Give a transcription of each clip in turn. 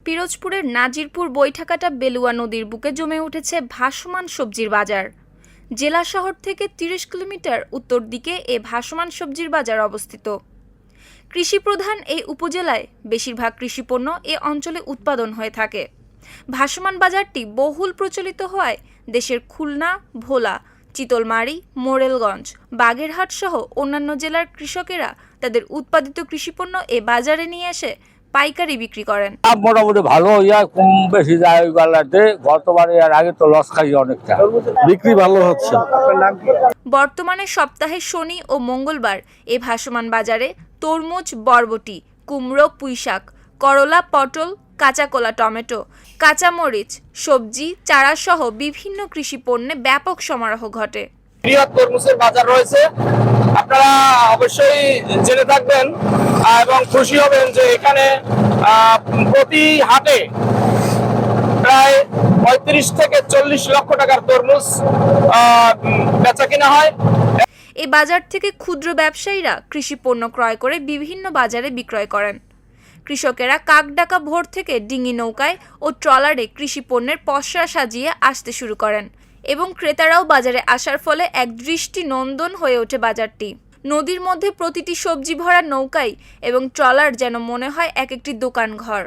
পিরোজপুরের নাজিরপুর বৈঠাকাটা বেলুয়া নদীর বুকে জমে উঠেছে ভাসমান সবজির বাজার। জেলা শহর থেকে ৩০ কিলোমিটার উত্তর দিকে এ ভাসমান সবজির বাজার অবস্থিত। কৃষিপ্রধান এই উপজেলায় বেশিরভাগ কৃষিপণ্য এ অঞ্চলে উৎপাদন হয়ে থাকে। ভাসমান বাজারটি বহুল প্রচলিত হওয়ায় দেশের খুলনা, ভোলা, চিতলমারী, মোরেলগঞ্জ, বাগেরহাট সহ অন্যান্য জেলার কৃষকেরা তাদের উৎপাদিত কৃষিপণ্য এ বাজারে নিয়ে এসে পাইকারি বিক্রি করেন। মোটামুটি ভালো কম বেশি যায় ওই বেলাতে। গতবারে আর আগে তো লস খাই অনেকটা, বিক্রি ভালো হচ্ছে। বর্তমানে সপ্তাহে শনি ও মঙ্গলবার এ ভাসমান বাজারে তরমুজ, বরবটি, কুমড়ো, পুঁইশাক, করলা, পটল, কাঁচা কলা, টমেটো, কাঁচামরিচ, সবজি, চারা সহ বিভিন্ন কৃষি পণ্যে ব্যাপক সমারোহ ঘটে। বৃহৎ তরমুজের বাজার রয়েছে, আপনারা অবশ্যই জেনে থাকবেন এবং খুশি হবেন যে এখানে প্রতি হাটে প্রায় ৩৫ থেকে ৪০ লক্ষ টাকার তরমুজ বেচা কিনা হয়। এই বাজার থেকে ক্ষুদ্র ব্যবসায়ীরা কৃষি পণ্য ক্রয় করে বিভিন্ন বাজারে বিক্রয় করেন। কৃষকেরা কাকডাকা ভোর থেকে ডিঙি নৌকায় ও ট্রলারে কৃষি পণ্যের পসরা সাজিয়ে আসতে শুরু করেন এবং ক্রেতারাও বাজারে আসার ফলে এক দৃষ্টিনন্দন হয়ে ওঠে বাজারটি। নদীর মধ্যে প্রতিটি সবজি ভরা নৌকায় এবং ট্রলার যেন মনে হয় এক একটি দোকান ঘর।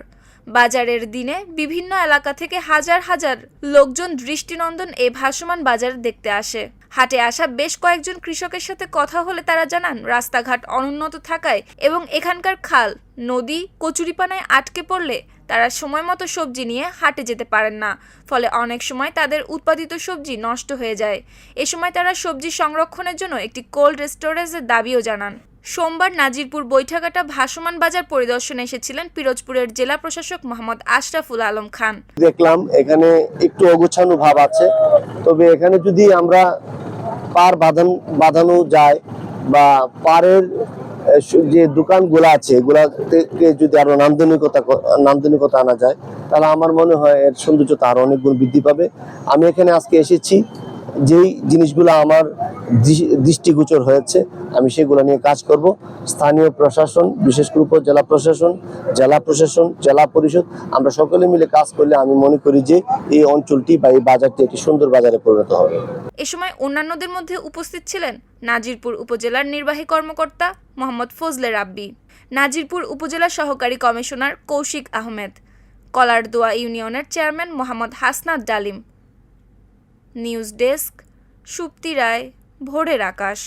বাজারের দিনে বিভিন্ন এলাকা থেকে হাজার হাজার লোকজন দৃষ্টিনন্দন এই ভাসমান বাজার দেখতে আসে। হাটে আসা বেশ কয়েকজন কৃষকের সাথে কথা হলে তারা জানান, রাস্তাঘাট অনুন্নত থাকায় এবং এখানকার খাল, নদী কচুরিপানায় আটকে পড়লে তারা সময় মতো সবজি নিয়ে হাটে যেতে পারেন না, ফলে অনেক সময় তাদের উৎপাদিত সবজি নষ্ট হয়ে যায়। এ সময় তারা সবজি সংরক্ষণের জন্য একটি কোল্ড স্টোরেজের দাবিও জানান। সোমবার নাজিরপুর বৈঠাকাটা ভাসমান বাজার পরিদর্শনে এসেছিলেন পিরোজপুরের জেলা প্রশাসক মোহাম্মদ আশরাফুল আলম খান। দেখলাম এখানে একটু অগোছালো ভাব আছে, তবে এখানে যদি আমরা পার বাঁধানো যায় বা পারের যে দোকানগুলো আছে এগুলা থেকে যদি আরো নান্দনিকতা আনা যায়, তাহলে আমার মনে হয় এর সৌন্দর্যতা আরো অনেক গুণ বৃদ্ধি পাবে। আমি এখানে আজকে এসেছি, যেই জিনিসগুলো আমার দৃষ্টিগোচর হয়েছে আমি সেগুলো নিয়ে কাজ করব। স্থানীয় প্রশাসন, বিশেষ করে উপজেলা প্রশাসন, জেলা পরিষদ, আমরা সকলে মিলে কাজ করলে আমি মনে করি যে এই অঞ্চলটি বা এই বাজারটি একটি সুন্দর বাজারে পরিণত হবে। এ সময় অন্যান্যদের মধ্যে উপস্থিত ছিলেন নাজিরপুর উপজেলার নির্বাহী কর্মকর্তা মোহাম্মদ ফজলে রাব্বি, নাজিরপুর উপজেলা সহকারী কমিশনার কৌশিক আহমেদ, কলারদোয়া ইউনিয়নের চেয়ারম্যান মোহাম্মদ হাসনাত ডালিম। নিউজ ডেস্ক, সুপ্তি রায়, ভোরের আকাশ।